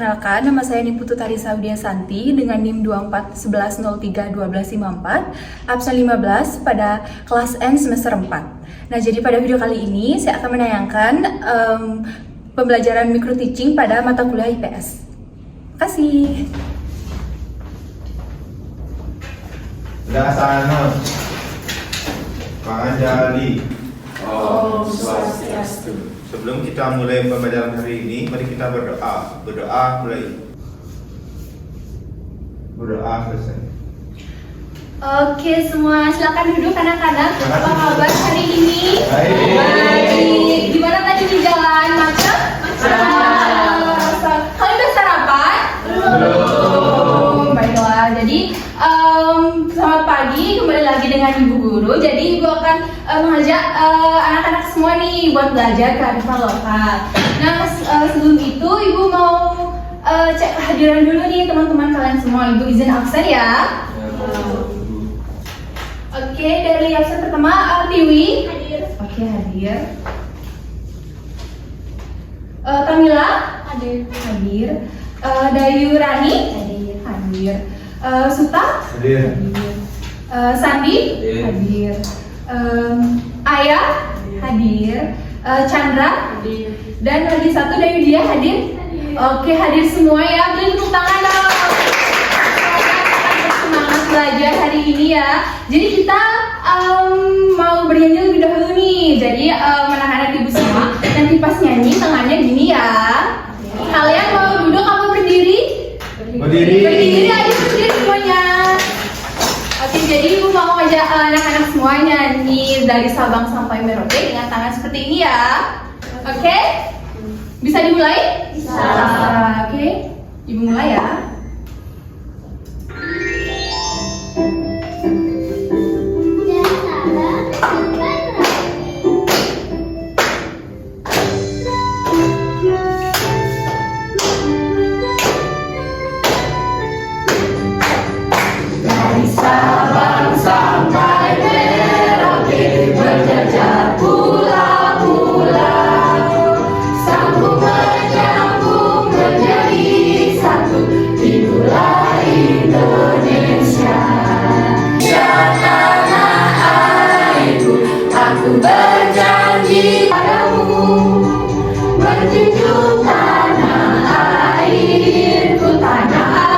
Perkenalkan, nama saya Niputu Tarisa Widya Santi dengan NIM 2411031254, absen 15 pada kelas N semester 4. Nah, jadi pada video kali ini saya akan menayangkan pembelajaran micro teaching pada mata kuliah IPS. Terima kasih. Dasana Panjali. Om Swastiastu. Sebelum kita mulai pembelajaran hari ini, mari kita berdoa. Berdoa mulai. Berdoa selesai. Oke semua, silakan duduk anak-anak. Apa kabar hari ini? Baik. Gimana tadi di jalan? Macet? Kalian udah sarapan? Belum. Baiklah, jadi selamat pagi, kembali lagi dengan Ibu Guru. Jadi Ibu akan mengajak anak-anak semua nih buat belajar kearifan lokal. Nah, sebelum itu Ibu mau cek kehadiran dulu nih teman-teman kalian semua. Ibu izin absen ya. Oke, dari absen pertama Tiwi. Hadir. Oke, hadir. Tamila. Hadir. Hadir. Dayu Rani. Hadir. Hadir. Suta. Hadir. Hadir. Sandi. Hadir. Ayah. Hadir. Chandra. Hadir. Dan lagi satu Dayu dia hadir. Oke, hadir semua ya. Beri tepuk tangan dong. Semangat belajar hari ini ya. Jadi kita mau bernyanyi lebih dahulu nih. Jadi anak-anak ibu semua nanti pas nyanyi tangannya gini ya. Kalian mau duduk apa berdiri? Berdiri. Berdiri aja, berdiri semuanya. Oke, jadi ibu mau ajak anak-anak semua nyanyi dari Sabang sampai Merauke dengan tangan seperti ini ya. Oke? Bisa dimulai? Bisa. Oke, ibu mulai ya. Berjanji padamu menjunjung tanah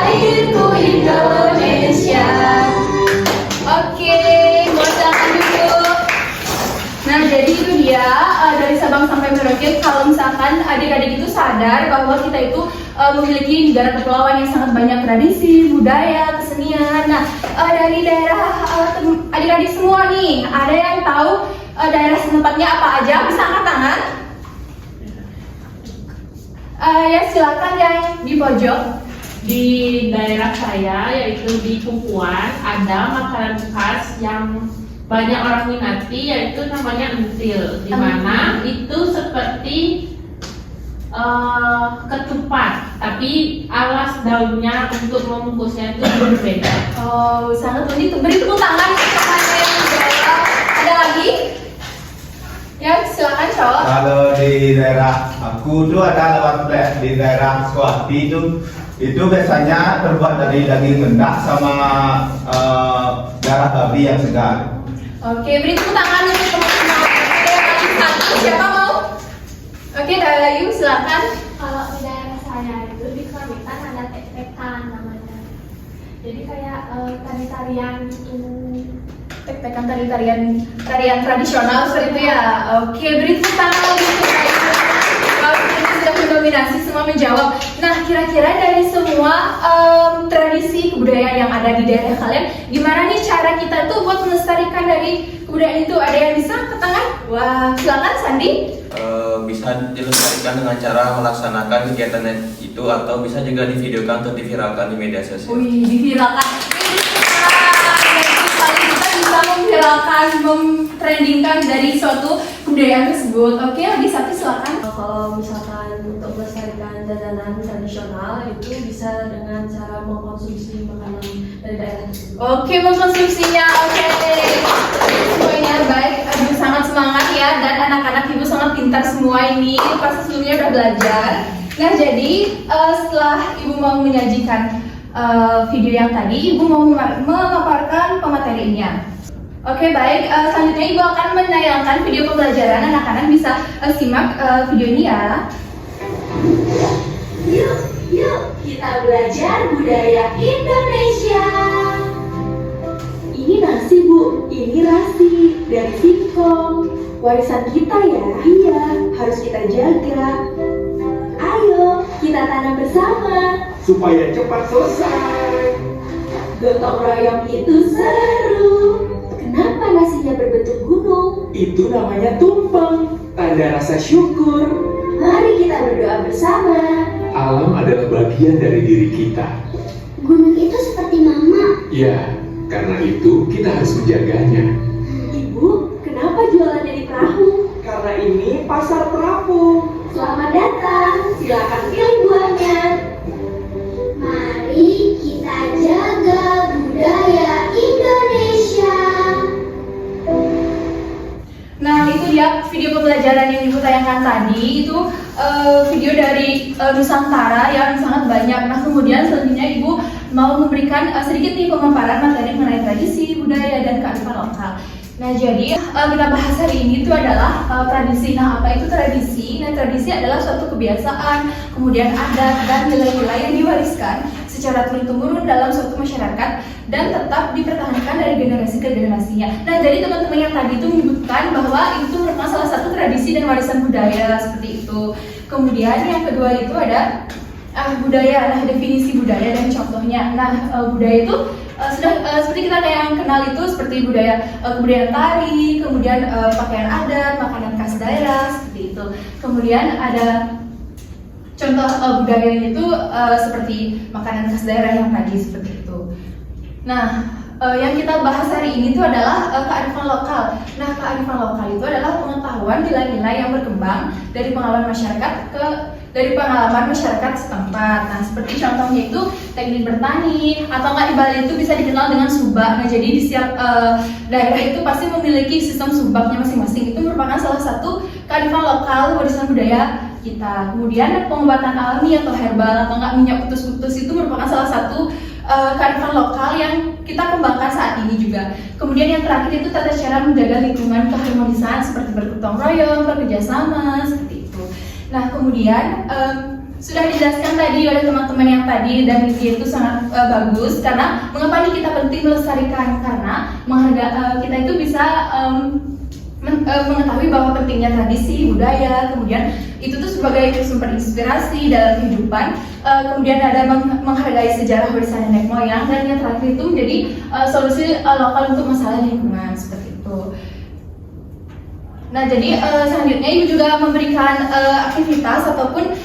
airku Indonesia. Oke, silakan duduk. Nah, jadi itu dia dari Sabang sampai Merauke. Kalau misalkan adik-adik itu sadar bahwa kita itu memiliki negara kepulauan yang sangat banyak tradisi, budaya, kesenian. Nah, dari daerah adik-adik semua nih, ada yang tahu daerah tempatnya apa aja? Bisa angkat tangan? Ya silakan yang di pojok. Di daerah saya, yaitu di Pungkuan, ada makanan khas yang banyak orang minati, yaitu namanya entil. Di mana itu seperti ketupat, tapi alas daunnya untuk membungkusnya itu berbeda. Oh, sangat unik. Beri tepuk tangan kepada yang menjawab. Ada lagi? Ya, silakan cowok. Kalau di daerah aku tuh ada lewat di daerah Suwati itu biasanya terbuat dari daging rendah sama darah babi yang segar. Oke, beri tepuk tangan untuk teman-teman. Ada yang lagi satu, siapa mau? Oke, Dayu, silakan. Kalau di daerah saya itu di Kerawitan ada tek-tekan namanya. Jadi kayak tari-tarian gitu. Tek-tekan tarian tradisional seperti itu ya. Oke, beri tepuk tangan lagi untuk Dayu. Ini sudah mendominasi semua menjawab. Nah, kira-kira dari semua tradisi kebudayaan yang ada di daerah kalian, gimana nih cara kita tuh buat melestarikan dari kebudayaan itu? Ada yang bisa ke tangan? Wah, silakan Sandi. Bisa dilestarikan dengan cara melaksanakan kegiatan itu atau bisa juga divideokan atau diviralkan di media sosial. Wih, diviralkan. Kita bisa memviralkan, memtrendingkan dari suatu kebudayaan tersebut. Oke, lagi satu silakan. Kalau misalkan untuk melestarikan jajanan tradisional itu bisa dengan cara mengkonsumsi makanan dari daerah tersebut. Oke, mengkonsumsinya. Oke. Semuanya baik. Sangat semangat ya, dan anak-anak ibu sangat pintar semua ini. Pas sebelumnya udah belajar. Nah, jadi setelah Ibu mau menyajikan video yang tadi, Ibu mau memaparkan pematerinya. Oke, baik. Selanjutnya Ibu akan menayangkan video pembelajaran. Anak-anak bisa simak video ini ya. Yuk kita belajar budaya Indonesia. Ini nasi Bu, ini nasi dari singkong. Warisan kita ya? Iya, harus kita jaga. Ayo, kita tanam bersama supaya cepat selesai. gotong royong itu seru. Kenapa nasinya berbentuk gunung? Itu namanya tumpeng, tanda rasa syukur. Mari kita berdoa bersama. Alam adalah bagian dari diri kita. Gunung itu seperti mama. Ya, karena itu kita harus menjaganya. Ibu, kenapa jualannya di perahu? Karena ini pasar terapung. Selamat datang, silakan pilih buahnya. Mari kita jaga budaya Indonesia. Nah, itu dia video pembelajaran yang Ibu tayangkan tadi. Itu video dari Nusantara yang sangat banyak. Nah, kemudian selanjutnya Ibu mau memberikan sedikit nih pemaparan materi mengenai tradisi, budaya, dan kearifan lokal. Nah, jadi kita bahas hari ini itu adalah tradisi. Nah, apa itu tradisi? Nah, tradisi adalah suatu kebiasaan, kemudian adat, dan nilai-nilai yang diwariskan secara turun-temurun dalam suatu masyarakat dan tetap dipertahankan dari generasi ke generasinya. Nah, jadi teman-teman yang tadi itu menyebutkan bahwa itu merupakan salah satu tradisi dan warisan budaya seperti itu. Kemudian yang kedua itu ada budaya. Nah, definisi budaya dan contohnya. Nah, budaya itu sudah seperti kita yang kenal itu seperti budaya kebudayaan tari, kemudian pakaian adat, makanan khas daerah seperti itu. Kemudian ada contoh budayanya itu seperti makanan khas daerah yang tadi seperti itu. Dari yang kita bahas hari ini itu adalah kearifan lokal. Nah, kearifan lokal itu adalah pengetahuan nilai-nilai yang berkembang dari pengalaman masyarakat setempat. Nah, seperti contohnya itu teknik bertani, atau nggak di Bali itu bisa dikenal dengan subak. Nah, jadi di setiap daerah itu pasti memiliki sistem subaknya masing-masing. Itu merupakan salah satu kearifan lokal warisan budaya kita. Kemudian pengobatan alami atau herbal atau nggak minyak putus-putus itu merupakan salah satu kearifan lokal yang kita kembangkan saat ini juga. Kemudian yang terakhir itu tata cara menjaga lingkungan keharmonisan seperti bergotong royong, bekerja sama, seperti itu. Nah, kemudian sudah dijelaskan tadi oleh teman-teman yang tadi, dan itu sangat bagus karena mengapa ini kita penting melestarikan, karena kita itu bisa mengetahui bahwa pentingnya tradisi, budaya, kemudian itu tuh sebagai sumber inspirasi dalam kehidupan, kemudian ada menghargai sejarah warisan nenek moyang, dan yang terakhir itu menjadi solusi lokal untuk masalah lingkungan seperti itu. Nah, jadi selanjutnya Ibu juga memberikan aktivitas ataupun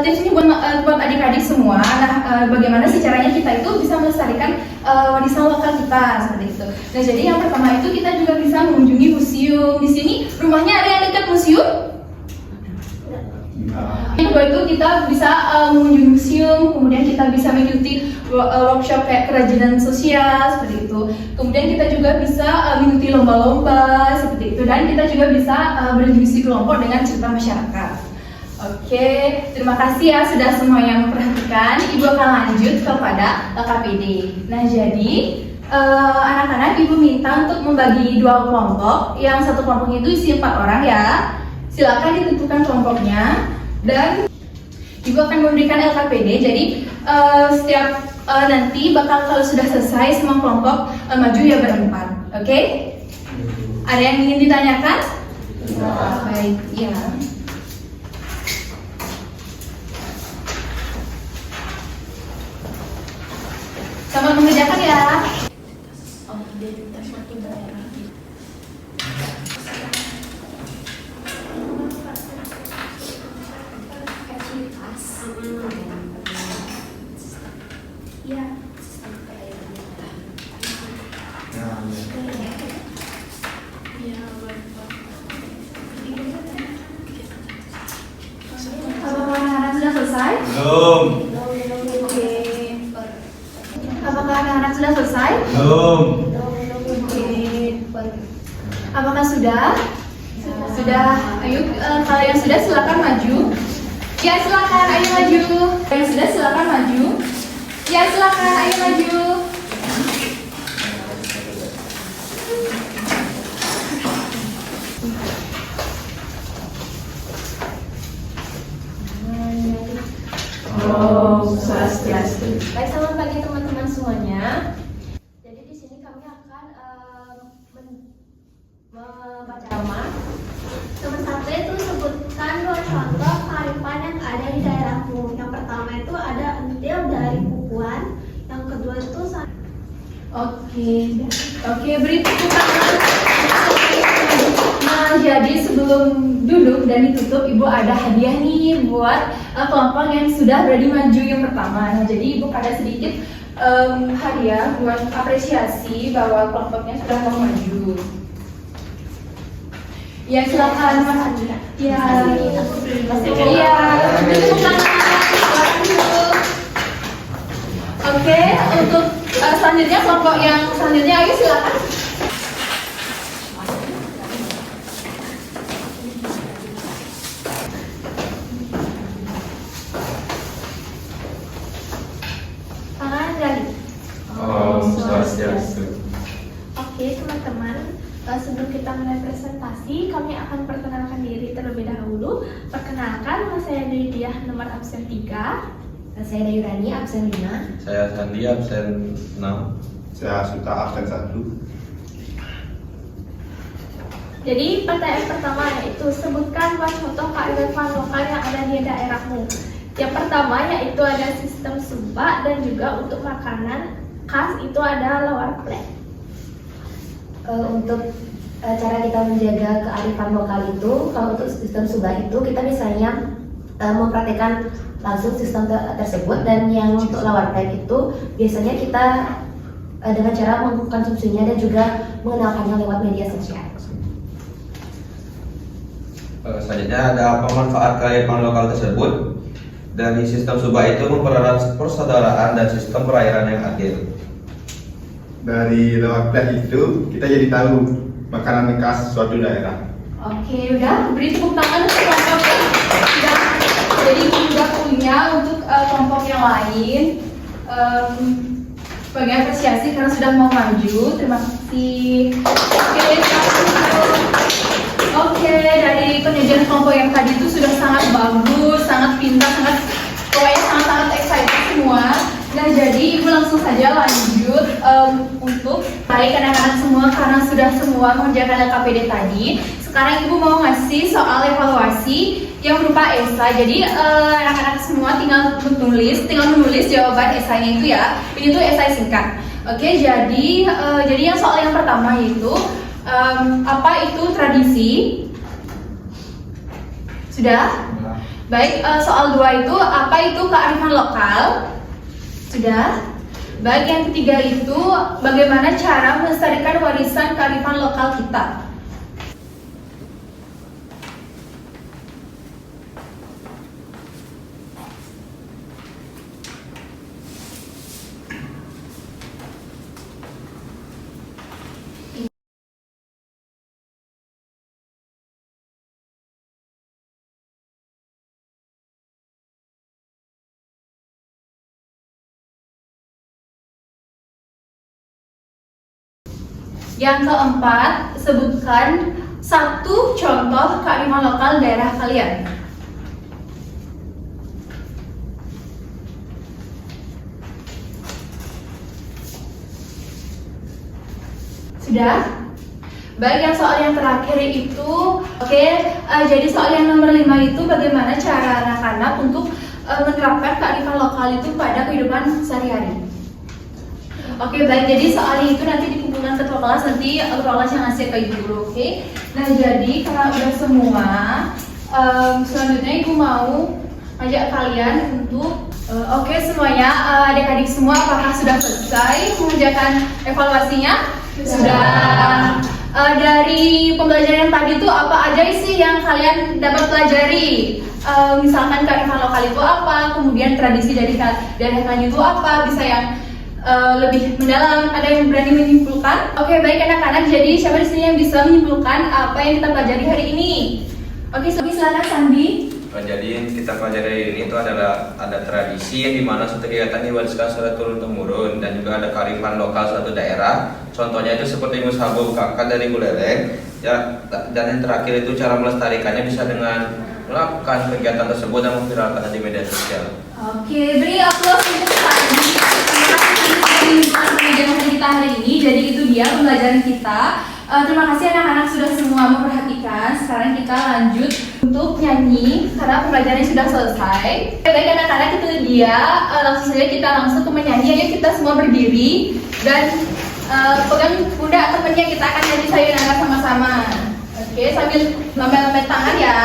tips ini buat adik-adik semua. Nah, bagaimana sih caranya kita itu bisa melestarikan warisan lokal kita seperti itu. Nah, jadi yang pertama itu kita juga bisa mengunjungi museum. Di sini rumahnya ada yang dekat museum? Yang kedua itu kita bisa mengunjungi museum, kemudian kita bisa mengikuti workshop kayak kerajinan sosial seperti itu. Kemudian kita juga bisa mengikuti lomba-lomba seperti itu, dan kita juga bisa berdiskusi kelompok dengan cerita masyarakat. Oke, terima kasih ya sudah semua yang memperhatikan. Ibu akan lanjut kepada LKPD. Nah, jadi anak-anak Ibu minta untuk membagi 2 kelompok. Yang satu kelompoknya itu isi 4 orang ya. Silakan ditentukan kelompoknya. Dan Ibu akan memberikan LKPD. Jadi setiap nanti kalau sudah selesai semua kelompok maju ya berempat. Oke? Ada yang ingin ditanyakan? Baik, ya. Selamat mengerjakan ya. Apakah anak-anak sudah selesai? Belum. Oke. Apakah anak-anak sudah selesai? Belum. Oke. Apakah sudah? Sudah. Ayo, kalau yang sudah silakan maju. Ya silakan, ayo maju. Yang sudah silakan maju. Ya silakan, ayo maju. Swastiastu. Baik, selamat pagi teman-teman semuanya. Jadi di sini kami akan membaca nama. Nomor 1 itu sebutkan 2 contoh kearifan yang ada di daerahmu. Yang pertama itu ada entil dari Pupuan. Yang kedua itu Oke, beri tepuk tangan. Nah, jadi sebelum duduk dan ditutup, Ibu ada hadiah nih buat kelompok yang sudah berani maju yang pertama. Nah, jadi Ibu ada sedikit hadiah buat apresiasi bahwa kelompoknya sudah mau maju. Ya, silakan Mas Andi. Ya, iya. Tepuk tangan. Oke, untuk selanjutnya kelompok yang selanjutnya, ayo silakan. Tangan gali. Om Swastiastu. Oke teman-teman, sebelum kita mulai presentasi, kami akan perkenalkan diri terlebih dahulu. Perkenalkan, nama saya Lydia, nomor absen 3. Saya Dayurani, absen 5. Saya Sandi, absen 6. Saya Suta, absen 1. Jadi pertanyaan pertama yaitu sebutkan 2 contoh kearifan lokal yang ada di daerahmu. Yang pertama yaitu ada sistem subak dan juga untuk makanan khas itu ada lawar plek. Untuk cara kita menjaga kearifan lokal itu, kalau untuk sistem subak itu kita misalnya mempraktikkan langsung sistem tersebut, dan yang untuk lawar plek itu biasanya kita dengan cara mengkonsumsinya dan juga mengenalkannya lewat media sosial. Selanjutnya ada pemanfaat kearifan lokal tersebut. Dari sistem subak itu mempererat persaudaraan dan sistem perairan yang adil. Dari lewat plek itu kita jadi tahu makanan khas suatu daerah. Oke, udah beri tepuk tangan untuk kelompok yang sudah. Jadi juga punya untuk kelompok yang lain sebagai apresiasi karena sudah mau maju. Terima kasih. Oke, dari penyajian kelompok yang tadi itu sudah sangat bagus, sangat pintar, pokoknya sangat excited semua. Nah, jadi Ibu langsung saja lanjut untuk baik anak-anak semua karena sudah semua mengerjakan LKPD tadi. Sekarang Ibu mau ngasih soal evaluasi yang berupa esai. Jadi anak-anak semua tinggal menulis jawaban esainya itu ya. Ini tuh esai singkat. Oke, jadi yang soal yang pertama yaitu apa itu tradisi? Sudah? Baik, soal 2 itu apa itu kearifan lokal? Sudah? Baik, yang ketiga itu bagaimana cara melestarikan warisan kearifan lokal kita? Yang keempat, sebutkan 1 contoh kearifan lokal daerah kalian. Sudah? Baik, yang soal yang terakhir itu, jadi soal yang nomor 5 itu bagaimana cara anak-anak untuk menerapkan kearifan lokal itu pada kehidupan sehari-hari. Oke, baik, jadi soalnya itu nanti dikumpulkan ketua kelas, nanti ketua kelas yang ngasih ke Ibu dulu, oke? Nah, jadi karena udah semua, selanjutnya Ibu mau ajak kalian untuk, semuanya, adik-adik semua apakah sudah selesai mengerjakan evaluasinya? Sudah. Dari pembelajaran tadi itu apa aja sih yang kalian dapat pelajari? Misalkan kearifan lokal itu apa, kemudian tradisi dari daerah kalian itu apa, bisa yang lebih mendalam, ada yang berani menyimpulkan? Oke, baik anak-anak, jadi siapa di sini yang bisa menyimpulkan apa yang kita pelajari hari ini? Oke, silakan Sandi. Jadi kita pelajari ini itu adalah ada tradisi yang dimana suatu kegiatan diwariskan secara turun temurun dan juga ada kearifan lokal suatu daerah. Contohnya itu seperti musabah kakak dari Buleleng ya, dan yang terakhir itu cara melestarikannya bisa dengan melakukan kegiatan tersebut dan memviralkan di media sosial. Oke, beri aplaus untuk Sandi. Terima kasih atas pembelajaran kita hari ini. Jadi itu dia pembelajaran kita. Terima kasih anak-anak sudah semua memperhatikan. Sekarang kita lanjut untuk nyanyi karena pembelajarannya sudah selesai. Baik anak-anak, itu dia. Langsung saja kita langsung ke menyanyi. Ayo kita semua berdiri dan pegang pundak temannya, kita akan nyanyi sayonara sama-sama. Oke, sambil lambaikan tangan ya.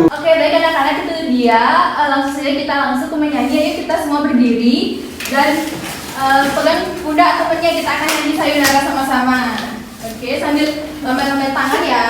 Oke, baik anak-anak, itu dia. Langsung saja kita langsung ke menyanyi. Ayo kita semua berdiri dan pegang pundak temannya, kita akan nyanyi sayonara sama-sama. Oke, sambil lambaikan tangan ya.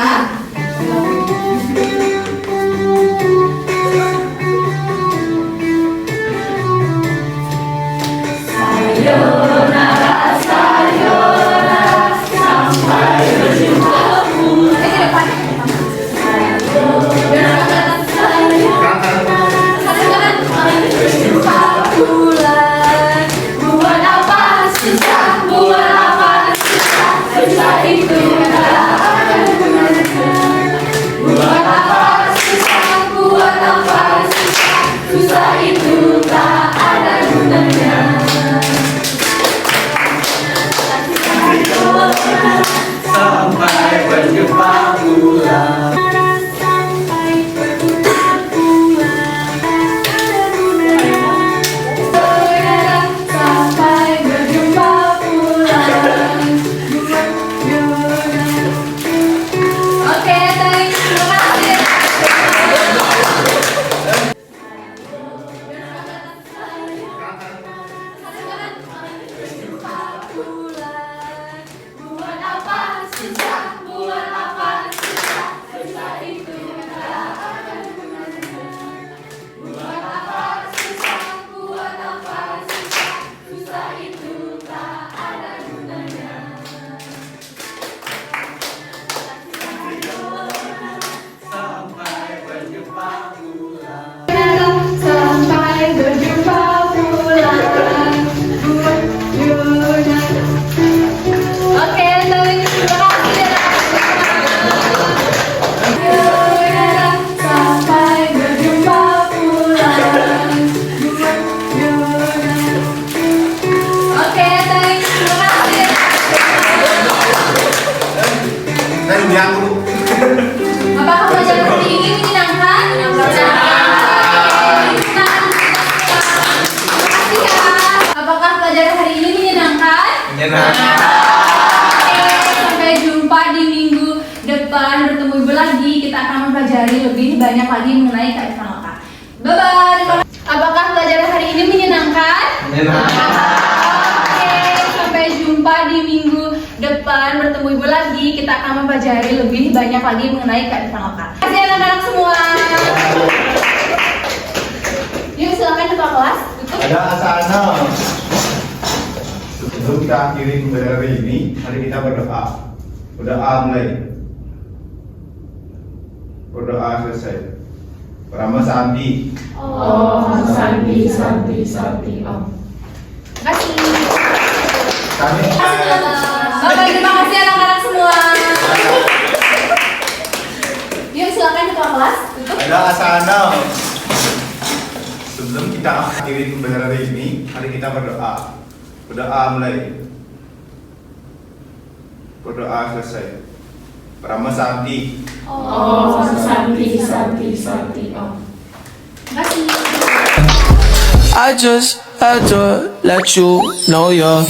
Apakah pelajaran hari ini menyenangkan? Apakah pelajaran hari ini menyenangkan? Sampai jumpa di minggu depan, bertemu ibu lagi. Kita akan mempelajari lebih banyak lagi mengenai kearifan lokal. Bye bye. Apakah pelajaran hari ini menyenangkan? Sampai jumpa di minggu depan, bertemu ibu lagi. Kita akan mempelajari lebih banyak lagi mengenai kearifan lokal. Terima kasih anak-anak semua. Yuk silakan ketua kelas. Ada asana. Sebelum kita akhiri pembelajaran hari ini, mari kita berdoa. Berdoa mulai. Berdoa selesai. Om Santi. Santi, Santi, Santi, Om. Kami Bapak Ibu makasih atas waktunya. Yuk silakan ketua kelas. Ada asana. Sebelum kita akhiri pembelajaran hari ini, mari kita berdoa. Berdoa selesai. Om. Santi, Santi, Santi, Om. Bapak Ibu makasih atas waktunya. Yuk silakan ketua kelas. Bapak Ibu makasih anak-anak semua. Yuk silakan ketua kelas. Ada asana. Sebelum kita akhiri pembelajaran hari ini, mari kita berdoa. Berdoa mulai. Berdoa selesai. Om Santi. Santi, Santi, Santi, Om. I just had to let you know you're